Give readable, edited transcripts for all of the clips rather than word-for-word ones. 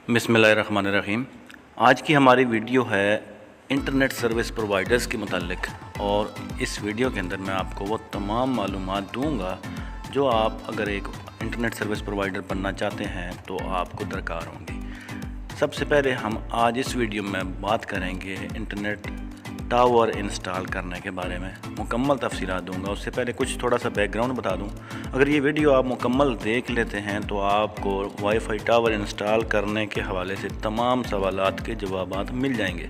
बिस्मिल्लाहिर्रहमानिर्रहीम। आज की हमारी वीडियो है इंटरनेट सर्विस प्रोवाइडर्स के मुतालिक, और इस वीडियो के अंदर मैं आपको वो तमाम मालूमात दूंगा जो आप अगर एक इंटरनेट सर्विस प्रोवाइडर बनना चाहते हैं तो आपको दरकार होंगी। सबसे पहले हम आज इस वीडियो में बात करेंगे इंटरनेट टावर इंस्टॉल करने के बारे में, मुकम्मल तफसीलात दूंगा। उससे पहले कुछ थोड़ा सा बैकग्राउंड बता दूं। अगर ये वीडियो आप मुकम्मल देख लेते हैं तो आपको वाईफाई टावर इंस्टॉल करने के हवाले से तमाम सवालात के जवाबात मिल जाएंगे।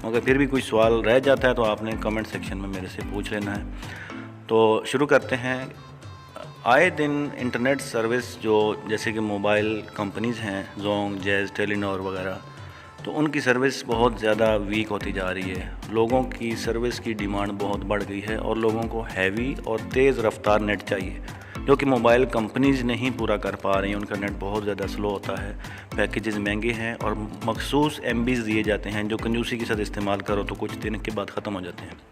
मगर फिर भी कोई सवाल रह जाता है तो आपने कमेंट सेक्शन में मेरे से पूछ लेना है। तो शुरू करते हैं। आए दिन इंटरनेट सर्विस जो जैसे कि मोबाइल कंपनीज़ हैं, जोंग, जैज़, टेलीनॉर वगैरह, तो उनकी सर्विस बहुत ज़्यादा वीक होती जा रही है। लोगों की सर्विस की डिमांड बहुत बढ़ गई है और लोगों को हैवी और तेज़ रफ्तार नेट चाहिए, जो कि मोबाइल कंपनीज़ नहीं पूरा कर पा रही हैं। उनका नेट बहुत ज़्यादा स्लो होता है, पैकेजेस महंगे हैं और मखसूस MBs दिए जाते हैं जो कंजूसी के साथ इस्तेमाल करो तो कुछ दिन के बाद ख़त्म हो जाते हैं।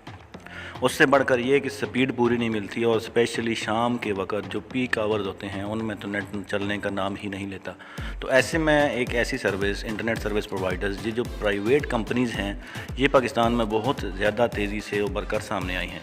उससे बढ़कर ये कि स्पीड पूरी नहीं मिलती, और स्पेशली शाम के वक्त जो पीक आवर्स होते हैं उनमें तो नेट चलने का नाम ही नहीं लेता। तो ऐसे में एक ऐसी सर्विस इंटरनेट सर्विस प्रोवाइडर्स, ये जो प्राइवेट कंपनीज़ हैं, ये पाकिस्तान में बहुत ज़्यादा तेज़ी से उभर कर सामने आई हैं।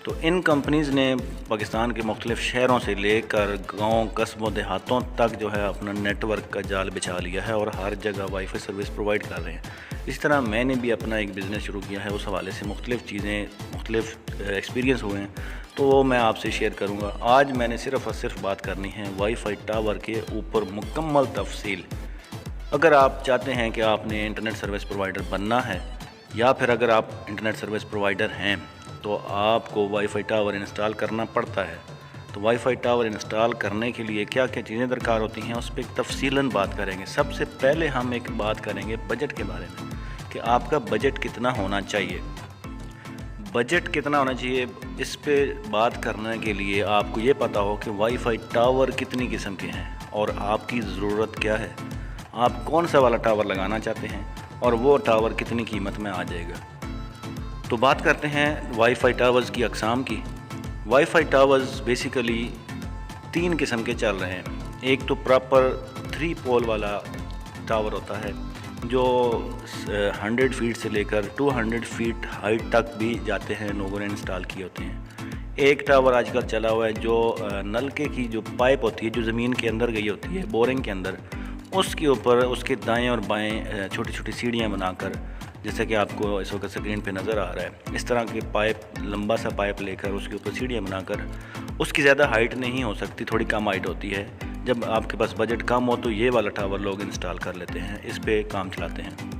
तो इन कंपनीज़ ने पाकिस्तान के मुख्तलिफ़ शहरों से लेकर गाँव, कस्बों, देहातों तक जो है अपना नेटवर्क का जाल बिछा लिया है और हर जगह वाईफाई सर्विस प्रोवाइड कर रहे हैं। इस तरह मैंने भी अपना एक बिज़नेस शुरू किया है, उस हवाले से मुख्तलिफ़ चीज़ें, मुख्तलिफ़ एक्सपीरियंस हुए हैं, तो वो मैं आपसे शेयर करूँगा। आज मैंने सिर्फ़ और सिर्फ बात करनी है वाईफाई टावर के ऊपर मुकम्मल तफसील। अगर आप चाहते हैं कि आपने इंटरनेट सर्विस प्रोवाइडर बनना है, या फिर अगर आप इंटरनेट सर्विस प्रोवाइडर हैं तो आपको वाईफाई टावर इंस्टॉल करना पड़ता है, तो वाईफाई टावर इंस्टॉल करने के लिए क्या क्या चीज़ें दरकार होती हैं उस पर तफसीलन बात करेंगे। सबसे पहले हम एक बात करेंगे बजट के बारे में कि आपका बजट कितना होना चाहिए। बजट कितना होना चाहिए, इस पे बात करने के लिए आपको ये पता हो कि वाईफाई टावर कितनी किस्म के हैं और आपकी ज़रूरत क्या है, आप कौन सा वाला टावर लगाना चाहते हैं और वो टावर कितनी कीमत में आ जाएगा। तो बात करते हैं वाईफाई टावर्स की अक़साम की। वाईफाई टावर्स बेसिकली 3 किस्म के चल रहे हैं। एक तो प्रॉपर 3 पोल वाला टावर होता है जो 100 फीट से लेकर 200 फीट हाइट तक भी जाते हैं, लोगों ने इंस्टॉल किए होते हैं। एक टावर आजकल चला हुआ है जो नलके की जो पाइप होती है, जो ज़मीन के अंदर गई होती है, बोरिंग के अंदर, उसके ऊपर उसके दाएं और बाएं छोटी छोटी सीढ़ियाँ बनाकर, जैसे कि आपको इस वक्त स्क्रीन पे नज़र आ रहा है, इस तरह के पाइप, लंबा सा पाइप लेकर उसके ऊपर सीढ़ियाँ बनाकर, उसकी ज़्यादा हाइट नहीं हो सकती, थोड़ी कम हाइट होती है। जब आपके पास बजट कम हो तो ये वाला टावर लोग इंस्टॉल कर लेते हैं, इस पे काम चलाते हैं।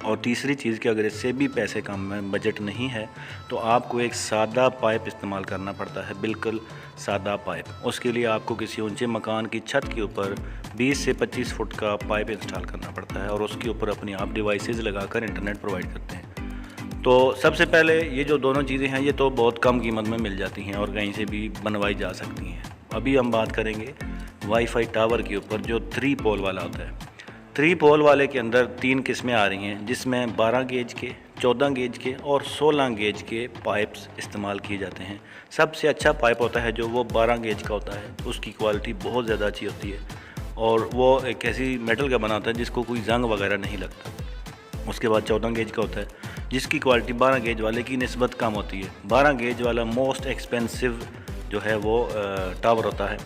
और तीसरी चीज़ कि अगर इससे भी पैसे कम में बजट नहीं है तो आपको एक सादा पाइप इस्तेमाल करना पड़ता है, बिल्कुल सादा पाइप। उसके लिए आपको किसी ऊंचे मकान की छत के ऊपर 20 से 25 फुट का पाइप इंस्टॉल करना पड़ता है और उसके ऊपर अपनी आप डिवाइसेस लगाकर इंटरनेट प्रोवाइड करते हैं। तो सबसे पहले ये जो दोनों चीज़ें हैं ये तो बहुत कम कीमत में मिल जाती हैं और कहीं से भी बनवाई जा सकती हैं। अभी हम बात करेंगे वाईफाई टावर के ऊपर जो 3 पोल वाला होता है। 3 पोल वाले के अंदर 3 किस्में आ रही हैं, जिसमें 12 गेज के, 14 गेज के और 16 गेज के पाइप्स इस्तेमाल किए जाते हैं। सबसे अच्छा पाइप होता है जो वो 12 गेज का होता है, उसकी क्वालिटी बहुत ज़्यादा अच्छी होती है और वो एक ऐसी मेटल का बना होता है जिसको कोई जंग वगैरह नहीं लगता। उसके बाद 14 गेज का होता है जिसकी क्वालिटी 12 गेज वाले की निस्बत कम होती है। 12 गेज वाला मोस्ट एक्सपेंसिव जो है वो टावर होता है,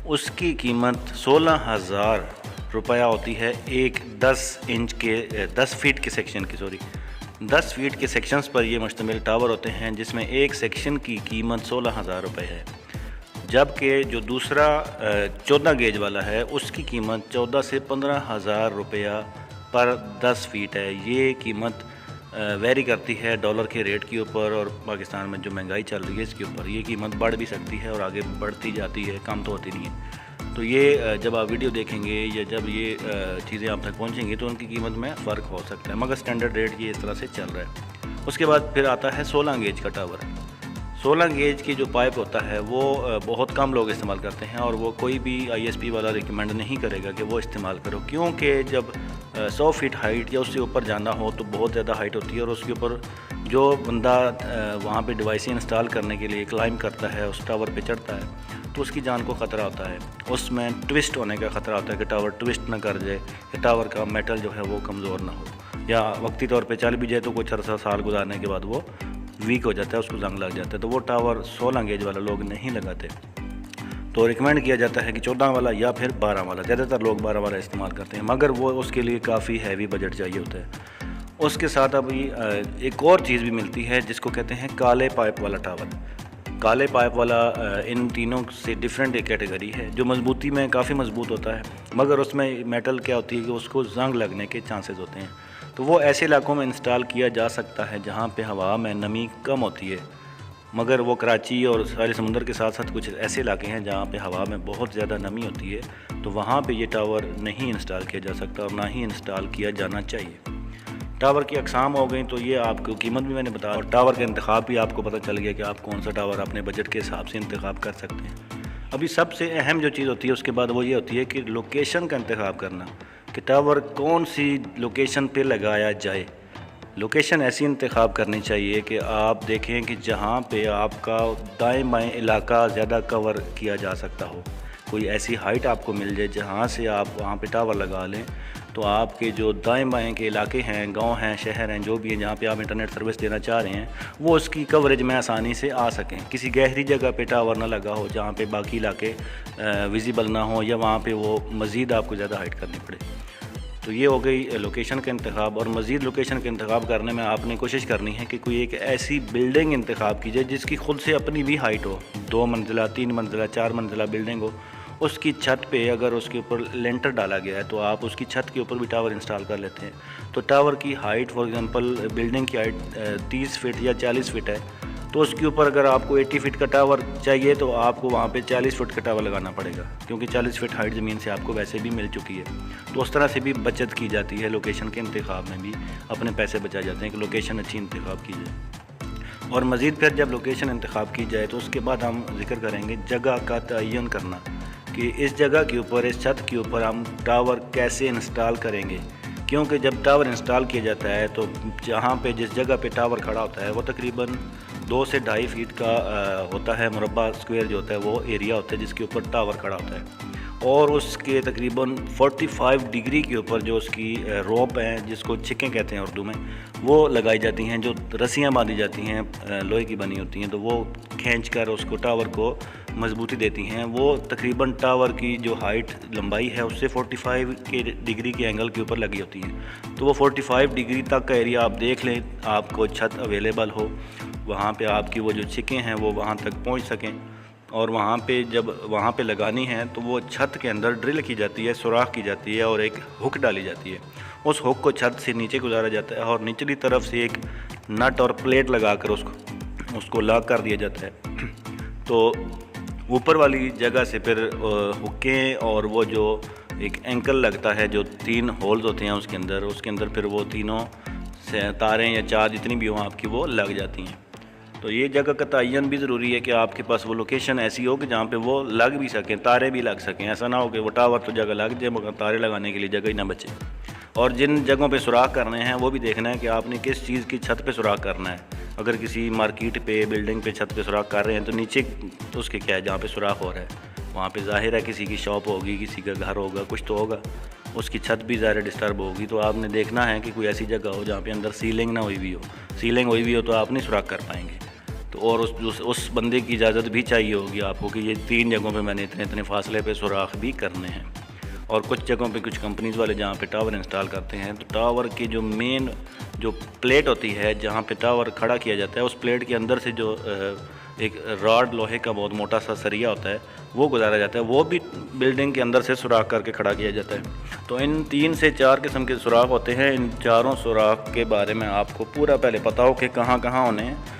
उसकी कीमत 16,000 रुपया होती है। एक 10 फीट के सेक्शन की 10 फीट के सेक्शंस पर ये मुश्तमिल टावर होते हैं, जिसमें एक सेक्शन की कीमत 16,000 रुपये है। जबकि जो दूसरा 14 गेज वाला है उसकी कीमत 14 से 15,000 रुपया पर 10 फीट है। ये कीमत वेरी करती है डॉलर के रेट के ऊपर और पाकिस्तान में जो महंगाई चल रही है इसके ऊपर। ये कीमत बढ़ भी सकती है और आगे बढ़ती जाती है, कम तो होती नहीं है। तो ये जब आप वीडियो देखेंगे या जब ये चीज़ें आप तक पहुंचेंगी तो उनकी कीमत में फ़र्क हो सकता है, मगर स्टैंडर्ड रेट ये इस तरह से चल रहा है। उसके बाद फिर आता है 16 गेज का टावर। 16 गेज की जो पाइप होता है वो बहुत कम लोग इस्तेमाल करते हैं और वो कोई भी ISP वाला रिकमेंड नहीं करेगा कि वो इस्तेमाल करो, क्योंकि जब 100 फीट हाइट या उससे ऊपर जाना हो तो बहुत ज़्यादा हाइट होती है और उसके ऊपर जो बंदा वहाँ पे डिवाइस इंस्टॉल करने के लिए क्लाइंब करता है, उस टावर पे चढ़ता है, तो उसकी जान को ख़तरा होता है। उसमें ट्विस्ट होने का ख़तरा होता है कि टावर ट्विस्ट ना कर जाए, कि टावर का मेटल जो है वो कमज़ोर ना हो, या वक्ती तौर पे चल भी जाए तो कुछ अर्सा साल गुजारने के बाद वो वीक हो जाता है, उसको जंग लग जाता है। तो वो टावर 16 गेज वाला लोग नहीं लगाते, तो रिकमेंड किया जाता है कि 14 वाला या फिर 12 वाला। ज़्यादातर लोग 12 वाला इस्तेमाल करते हैं, मगर वो उसके लिए काफ़ी हैवी बजट चाहिए होता है। उसके साथ अभी एक और चीज़ भी मिलती है जिसको कहते हैं काले पाइप वाला टावर। काले पाइप वाला इन तीनों से डिफरेंट एक कैटेगरी है, जो मजबूती में काफ़ी मजबूत होता है, मगर उसमें मेटल क्या होती है कि उसको जंग लगने के चांसेस होते हैं। तो वो ऐसे इलाकों में इंस्टॉल किया जा सकता है जहाँ पे हवा में नमी कम होती है, मगर वो कराची और सारे समुंदर के साथ साथ कुछ ऐसे इलाके हैं जहाँ पे हवा में बहुत ज़्यादा नमी होती है, तो वहाँ पे ये टावर नहीं इंस्टॉल किया जा सकता और ना ही इंस्टॉल किया जाना चाहिए। टावर की अक़साम हो गई, तो ये आपको कीमत भी मैंने बताया और टावर का इंतखाब भी आपको पता चल गया कि आप कौन सा टावर अपने बजट के हिसाब से इंतखाब कर सकते हैं। अभी सबसे अहम जो चीज़ होती है उसके बाद वो ये होती है कि लोकेशन का इंतखाब करना, कि टावर कौन सी लोकेशन पे लगाया जाए। लोकेशन ऐसी इंतखाब करनी चाहिए कि आप देखें कि जहाँ पे आपका दाएं बाएं इलाका ज़्यादा कवर किया जा सकता हो। कोई ऐसी हाइट आपको मिल जाए जहाँ से आप वहाँ पे टावर लगा लें, तो आपके जो दाएं बाएं के इलाके हैं, गांव हैं, शहर हैं, जो भी हैं, जहाँ पे आप इंटरनेट सर्विस देना चाह रहे हैं, वो उसकी कवरेज में आसानी से आ सकें। किसी गहरी जगह पे टावर ना लगा हो जहाँ पे बाकी इलाके विजिबल ना हो, या वहाँ पे वो मज़ीद आपको ज़्यादा हाइट करनी पड़े। तो ये हो गई लोकेशन का इंतखाब। और मज़ीद लोकेशन का इंतखाब करने में आपने कोशिश करनी है कि कोई एक ऐसी बिल्डिंग इंतखाब कीजिए जिसकी खुद से अपनी भी हाइट हो, 2 मंजिला, 3 मंजिला, 4 मंजिला बिल्डिंग हो। उसकी छत पे अगर उसके ऊपर लेंटर डाला गया है तो आप उसकी छत के ऊपर भी टावर इंस्टॉल कर लेते हैं। तो टावर की हाइट, फॉर एग्जांपल बिल्डिंग की हाइट 30 फीट या 40 फीट है, तो उसके ऊपर अगर आपको 80 फीट का टावर चाहिए तो आपको वहाँ पे 40 फीट का टावर लगाना पड़ेगा, क्योंकि 40 फीट हाइट ज़मीन से आपको वैसे भी मिल चुकी है। तो उस तरह से भी बचत की जाती है, लोकेशन के इंतखाब में भी अपने पैसे बचाए जाते हैं कि लोकेशन अच्छी इंतखाब की जाए। और मज़ीद फिर जब लोकेशन इंतखाब की जाए तो उसके बाद हम जिक्र करेंगे जगह का तयन करना, कि इस जगह के ऊपर, इस छत के ऊपर हम टावर कैसे इंस्टॉल करेंगे। क्योंकि जब टावर इंस्टॉल किया जाता है तो जहाँ पे जिस जगह पे टावर खड़ा होता है वो तकरीबन 2 से 2.5 फीट का होता है, मुरब्बा स्क्वायर जो होता है वो एरिया होता है जिसके ऊपर टावर खड़ा होता है। और उसके तकरीबन 45 डिग्री के ऊपर जो उसकी रोप है, जिसको छिक्कें कहते हैं उर्दू में, वो लगाई जाती हैं, जो रस्सियाँ बांधी जाती हैं, लोहे की बनी होती हैं, तो वो खींच कर उसको टावर को मजबूती देती हैं। वो तकरीबन टावर की जो हाइट, लंबाई है, उससे 45 के डिग्री के एंगल के ऊपर लगी होती हैं। तो वो 45 डिग्री तक का एरिया आप देख लें, आपको छत अवेलेबल हो, वहाँ पे आपकी वो जो छिक्कें हैं वो वहाँ तक पहुँच सकें। और वहाँ पे जब वहाँ पे लगानी है तो वो छत के अंदर ड्रिल की जाती है, सुराख की जाती है और एक हुक डाली जाती है। उस हुक को छत से नीचे गुजारा जाता है और निचली तरफ से एक नट और प्लेट लगाकर उसको लॉक कर दिया जाता है। तो ऊपर वाली जगह से फिर हुकें और वो जो एक एंकल लगता है, जो 3 होल्स होते हैं उसके अंदर फिर वो तीनों से तारें या 4 जितनी भी हों आपकी वो लग जाती हैं। तो ये जगह का तयन भी ज़रूरी है कि आपके पास वो लोकेशन ऐसी हो कि जहाँ पे वो लग भी सकें, तारे भी लग सकें। ऐसा ना हो कि वो टावर तो जगह लग जाए मगर तारे लगाने के लिए जगह ही ना बचे। और जिन जगहों पे सुराख करने हैं वो भी देखना है कि आपने किस चीज़ की छत पे सुराख करना है। अगर किसी मार्केट पे, बिल्डिंग पे छत पे सुराख कर रहे हैं तो नीचे तो उसके क्या है, जहाँ पे सुराख हो रहा है वहाँ पे ज़ाहिर है किसी की शॉप होगी, किसी का घर होगा, कुछ तो होगा, उसकी छत भी ज़ाहिर डिस्टर्ब होगी। तो आपने देखना है कि कोई ऐसी जगह हो जहाँ पे अंदर सीलिंग ना हुई हुई हो। सीलिंग हुई हुई हो तो आप नहीं सुराख कर पाएंगे। तो और उस बंदे की इजाज़त भी चाहिए होगी आपको कि ये 3 जगहों पे मैंने इतने फासले पे सुराख भी करने हैं। और कुछ जगहों पे कुछ कंपनीज़ वाले जहाँ पे टावर इंस्टॉल करते हैं तो टावर की जो मेन जो प्लेट होती है जहाँ पे टावर खड़ा किया जाता है, उस प्लेट के अंदर से जो एक रॉड, लोहे का बहुत मोटा सा सरिया होता है, वो गुजारा जाता है। वो भी बिल्डिंग के अंदर से सुराख करके खड़ा किया जाता है। तो इन 3 से 4 किस्म के सुराख होते हैं। इन चारों सुराख के बारे में आपको पूरा पहले पता हो कि कहाँ कहाँ होने हैं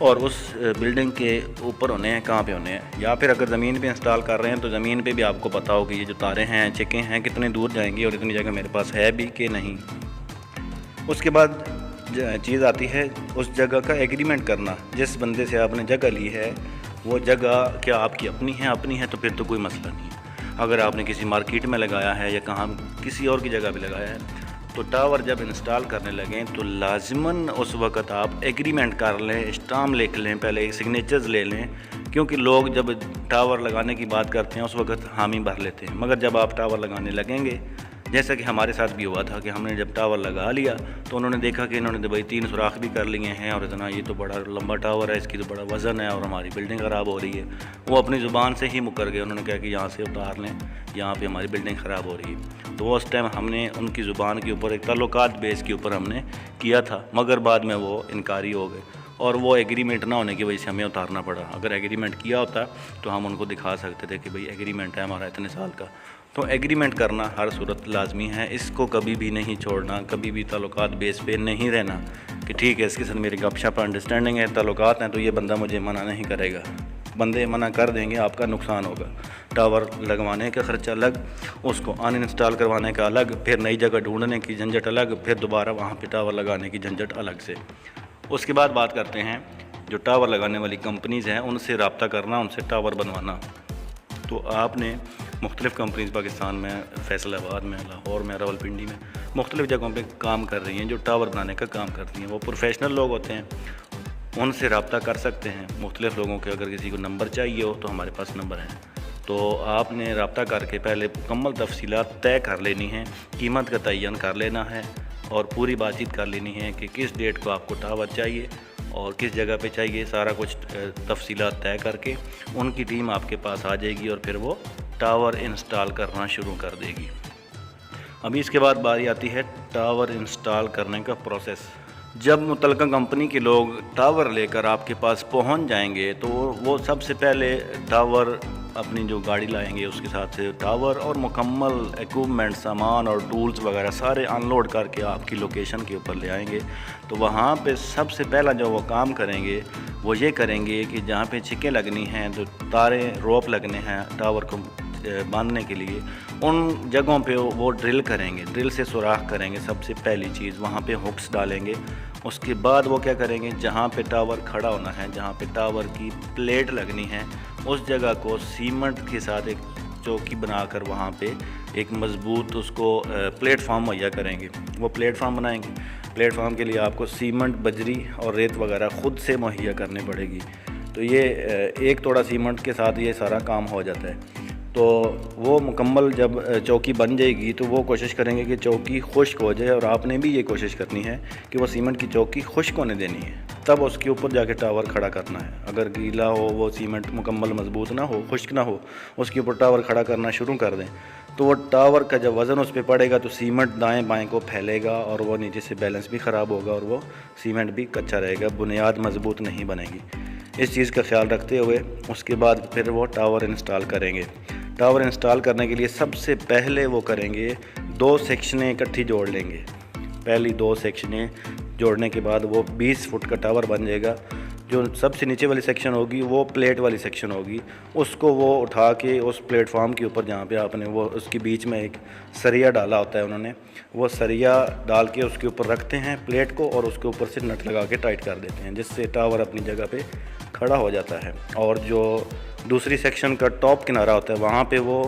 और उस बिल्डिंग के ऊपर होने हैं, कहाँ पे होने हैं। या फिर अगर ज़मीन पे इंस्टॉल कर रहे हैं तो ज़मीन पे भी आपको पता हो कि ये जो तारे हैं, छिक्कें हैं, कितनी दूर जाएंगी और इतनी जगह मेरे पास है भी कि नहीं। उसके बाद चीज़ आती है उस जगह का एग्रीमेंट करना। जिस बंदे से आपने जगह ली है वो जगह क्या आपकी अपनी है तो फिर तो कोई मसला नहीं है। अगर आपने किसी मार्केट में लगाया है या कहाँ किसी और की जगह पे लगाया है तो टावर जब इंस्टॉल करने लगें तो लाजिमन उस वक़्त आप एग्रीमेंट कर लें, स्टाम्प लिख लें, पहले सिग्नेचर्स ले लें, क्योंकि लोग जब टावर लगाने की बात करते हैं उस वक़्त हामी भर लेते हैं। मगर जब आप टावर लगाने लगेंगे, जैसा कि हमारे साथ भी हुआ था कि हमने जब टावर लगा लिया तो उन्होंने देखा कि इन्होंने तो भाई 3 सुराख भी कर लिए हैं और इतना ये तो बड़ा लंबा टावर है, इसकी तो बड़ा वज़न है और हमारी बिल्डिंग ख़राब हो रही है। वो अपनी ज़ुबान से ही मुकर गए, उन्होंने कहा कि यहाँ से उतार लें, यहाँ पे हमारी बिल्डिंग ख़राब हो रही है। तो उस टाइम हमने उनकी ज़ुबान के ऊपर एक ताल्लुकात बेस के ऊपर हमने किया था, मगर बाद में वो इनकारी हो गए और वो एग्रीमेंट ना होने की वजह से हमें उतारना पड़ा। अगर एग्रीमेंट किया होता तो हम उनको दिखा सकते थे कि भाई एग्रीमेंट है हमारा इतने साल का। तो एग्रीमेंट करना हर सूरत लाजमी है, इसको कभी भी नहीं छोड़ना, कभी भी ताल्लुकात बेस पे नहीं रहना कि ठीक है इसके साथ मेरी गपशप अंडरस्टैंडिंग है, ताल्लुकात हैं तो ये बंदा मुझे मना नहीं करेगा। बंदे मना कर देंगे, आपका नुकसान होगा। टावर लगवाने का ख़र्चा अलग, उसको अनइंस्टॉल करवाने का अलग, फिर नई जगह ढूंढने की झंझट अलग, फिर दोबारा वहाँ पे टावर लगाने की झंझट अलग से। उसके बाद बात करते हैं जो टावर लगाने वाली कंपनीज़ हैं उनसे रब्ता करना, उनसे टावर बनवाना। तो आपने मुख्तलिफ़ कंपनीज़ पाकिस्तान में, फैसलाबाद में, लाहौर में, रावलपिंडी में, मुख्तलिफ़ जगहों पे काम कर रही हैं जो टावर बनाने का काम करती हैं। वो प्रोफेशनल लोग होते हैं, उनसे रब्ता कर सकते हैं। मुख्तलिफ़ लोगों के अगर किसी को नंबर चाहिए हो तो हमारे पास नंबर है, तो आपने रब्ता करके पहले मुकम्मल तफसीलात तय कर लेनी है, कीमत का तयन कर लेना है और पूरी बातचीत कर लेनी है कि किस डेट को आपको टावर चाहिए और किस जगह पे चाहिए। सारा कुछ तफसीलात तय करके उनकी टीम आपके पास आ जाएगी और फिर वो टावर इंस्टॉल करना शुरू कर देगी। अभी इसके बाद बारी आती है टावर इंस्टॉल करने का प्रोसेस। जब मुतल्लिका कंपनी के लोग टावर लेकर आपके पास पहुंच जाएंगे तो वो सबसे पहले टावर, अपनी जो गाड़ी लाएंगे उसके साथ से टावर और मुकम्मल इक्विपमेंट, सामान और टूल्स वगैरह सारे अनलोड करके आपकी लोकेशन के ऊपर ले आएंगे। तो वहाँ पे सबसे पहला जो वो काम करेंगे वो ये करेंगे कि जहाँ पे छिक्के लगनी हैं, तो तारे रोप लगने हैं टावर को बांधने के लिए, उन जगहों पे वो ड्रिल करेंगे, ड्रिल से सुराख करेंगे। सबसे पहली चीज़ वहाँ पे हुक्स डालेंगे। उसके बाद वो क्या करेंगे, जहाँ पे टावर खड़ा होना है, जहाँ पे टावर की प्लेट लगनी है, उस जगह को सीमेंट के साथ एक चौकी बनाकर वहाँ पे एक मज़बूत उसको प्लेटफार्म मुहैया करेंगे। वो प्लेटफार्म बनाएंगे। प्लेटफार्म के लिए आपको सीमेंट, बजरी और रेत वगैरह ख़ुद से मुहैया करनी पड़ेगी। तो ये एक तोड़ा सीमेंट के साथ ये सारा काम हो जाता है। तो वो मुकम्मल जब चौकी बन जाएगी तो वो कोशिश करेंगे कि चौकी खुश्क हो जाए, और आपने भी ये कोशिश करनी है कि वो सीमेंट की चौकी खुश्क होने देनी है, तब उसके ऊपर जाके टावर खड़ा करना है। अगर गीला हो, वो सीमेंट मुकम्मल मजबूत ना हो, खुश्क ना हो, उसके ऊपर टावर खड़ा करना शुरू कर दें तो वो टावर का जब वज़न उस पर पड़ेगा तो सीमेंट दाएं बाएं को फैलेगा और वो नीचे से बैलेंस भी ख़राब होगा और वो सीमेंट भी कच्चा रहेगा, बुनियाद मजबूत नहीं बनेगी। इस चीज़ का ख्याल रखते हुए उसके बाद फिर वो टावर इंस्टॉल करेंगे। टावर इंस्टॉल करने के लिए सबसे पहले वो करेंगे 2 सेक्शनें इकट्ठी जोड़ लेंगे। पहली 2 सेक्शनें जोड़ने के बाद वो 20 फुट का टावर बन जाएगा। जो सबसे नीचे वाली सेक्शन होगी वो प्लेट वाली सेक्शन होगी, उसको वो उठा के उस प्लेटफॉर्म के ऊपर जहाँ पे आपने वो उसके बीच में एक सरिया डाला होता है, उन्होंने वो सरिया डाल के उसके ऊपर रखते हैं प्लेट को और उसके ऊपर से नट लगा के टाइट कर देते हैं, जिससे टावर अपनी जगह पे खड़ा हो जाता है। और जो दूसरी सेक्शन का टॉप किनारा होता है वहाँ पे वो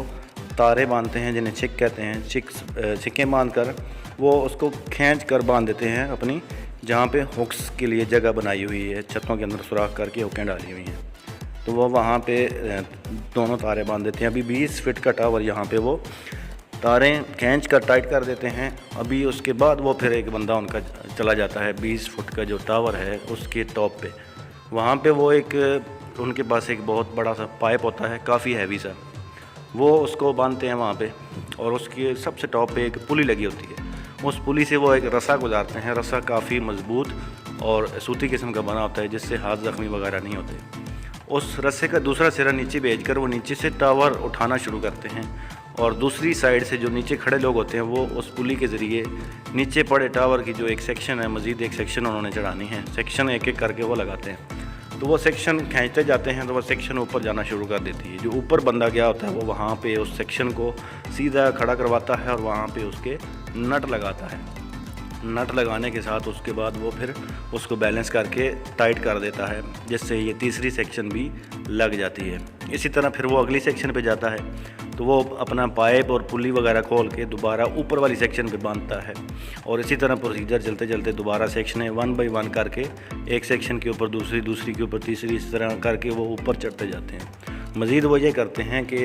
तारे बांधते हैं जिन्हें छिक कहते हैं। छिक्कें बांध कर वो उसको खींच कर बांध देते हैं अपनी जहाँ पे हुक्स के लिए जगह बनाई हुई है, छतों के अंदर सुराख करके हुकें डाली हुई हैं, तो वो वहाँ पे दोनों तारे बांध देते हैं। अभी 20 फीट का टावर यहाँ पे वो तारें खींच कर टाइट कर देते हैं। अभी उसके बाद वो फिर एक बंदा उनका चला जाता है 20 फुट का जो टावर है उसके टॉप पे। वहाँ पे वो एक उनके पास एक बहुत बड़ा सा पाइप होता है, काफ़ी हैवी सा, वो उसको बांधते हैं वहाँ पे, और उसके सबसे टॉप पे एक पुली लगी होती है। उस पुली से वो एक रस्सा गुजारते हैं। रस्सा काफ़ी मजबूत और सूती किस्म का बना होता है जिससे हाथ ज़ख्मी वगैरह नहीं होते। उस रस्से का दूसरा सिरा नीचे भेजकर वो नीचे से टावर उठाना शुरू करते हैं, और दूसरी साइड से जो नीचे खड़े लोग होते हैं वो उस पुली के ज़रिए नीचे पड़े टावर की जो एक सेक्शन है, मज़ीद एक सेक्शन उन्होंने चढ़ानी है, सेक्शन एक एक करके वो लगाते हैं। तो वो सेक्शन खींचते जाते हैं तो वो सेक्शन ऊपर जाना शुरू कर देती है। जो ऊपर बंदा गया होता है वो वहाँ पे उस सेक्शन को सीधा खड़ा करवाता है और वहाँ पे उसके नट लगाता है। नट लगाने के साथ उसके बाद वो फिर उसको बैलेंस करके टाइट कर देता है, जिससे ये तीसरी सेक्शन भी लग जाती है। इसी तरह फिर वो अगली सेक्शन पे जाता है तो वो अपना पाइप और पुली वगैरह खोल के दोबारा ऊपर वाली सेक्शन पे बांधता है। और इसी तरह प्रोसीजर चलते चलते दोबारा सेक्शन 1 बाई 1 करके एक सेक्शन के ऊपर दूसरी, दूसरी के ऊपर तीसरी, इस तरह करके वो ऊपर चढ़ते जाते हैं। मज़ीद वो ये करते हैं कि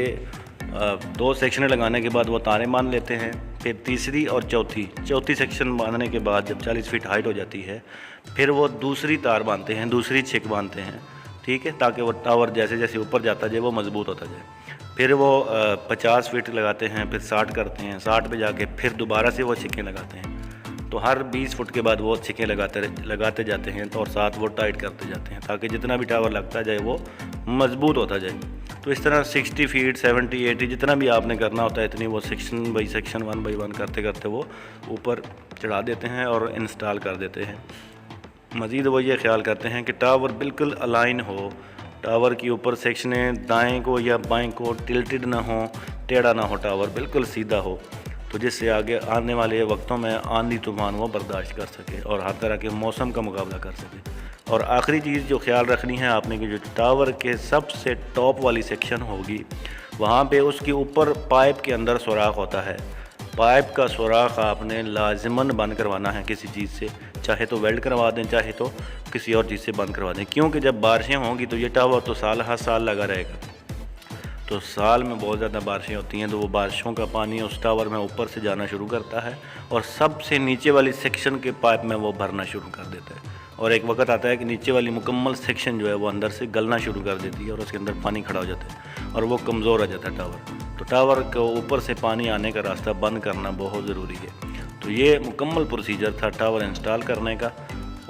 2 सेक्शन लगाने के बाद वो तारें बांध लेते हैं। फिर तीसरी और चौथी सेक्शन बांधने के बाद जब 40 फीट हाइट हो जाती है फिर वो दूसरी तार बांधते हैं, दूसरी छिक बांधते हैं, ठीक है, ताकि वो टावर जैसे जैसे ऊपर जाता जाए वो मज़बूत होता जाए। फिर वो 50 फीट लगाते हैं, फिर 60 करते हैं, 60 पे जाके फिर दोबारा से वो छिक्कें लगाते हैं। तो हर 20 फुट के बाद वो छिक्कें लगाते जाते हैं और साथ वो टाइट करते जाते हैं ताकि जितना भी टावर लगता जाए वो मज़बूत होता जाए। तो इस तरह 60 फीट 70 80 जितना भी आपने करना होता है इतनी वो सेक्शन बाई सेक्शन 1 बाई 1 करते करते वो ऊपर चढ़ा देते हैं और इंस्टॉल कर देते हैं। मज़ीद वो ये ख्याल करते हैं कि टावर बिल्कुल अलाइन हो, टावर के ऊपर सेक्शनें दाएं को या बाएं को टिल्टेड ना हो, टेढ़ा ना हो, टावर बिल्कुल सीधा हो, तो जिससे आगे आने वाले वक्तों में आंधी तूफान वो बर्दाश्त कर सके और हर तरह के मौसम का मुकाबला कर सके। और आखिरी चीज़ जो ख्याल रखनी है आपने कि जो टावर के सबसे टॉप वाली सेक्शन होगी वहाँ पे उसके ऊपर पाइप के अंदर सुराख होता है। पाइप का सुराख आपने लाजिमन बंद करवाना है किसी चीज़ से, चाहे तो वेल्ड करवा दें, चाहे तो किसी और चीज़ से बंद करवा दें, क्योंकि जब बारिशें होंगी तो ये टावर तो साल हर साल लगा रहेगा। तो साल में बहुत ज़्यादा बारिशें होती हैं तो वो बारिशों का पानी उस टावर में ऊपर से जाना शुरू करता है और सबसे नीचे वाली सेक्शन के पाइप में वो भरना शुरू कर देता है। और एक वक्त आता है कि नीचे वाली मुकम्मल सेक्शन जो है वो अंदर से गलना शुरू कर देती है और उसके अंदर पानी खड़ा हो जाता है और वो कमज़ोर आ जाता है टावर। तो टावर को ऊपर से पानी आने का रास्ता बंद करना बहुत ज़रूरी है। तो ये मुकम्मल प्रोसीजर था टावर इंस्टॉल करने का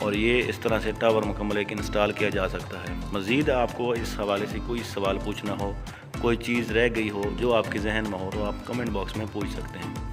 और ये इस तरह से टावर मुकम्मल एक इंस्टॉल किया जा सकता है। मज़ीद आपको इस हवाले से कोई सवाल पूछना हो, कोई चीज़ रह गई हो जो आपके जहन में हो तो आप कमेंट बॉक्स में पूछ सकते हैं।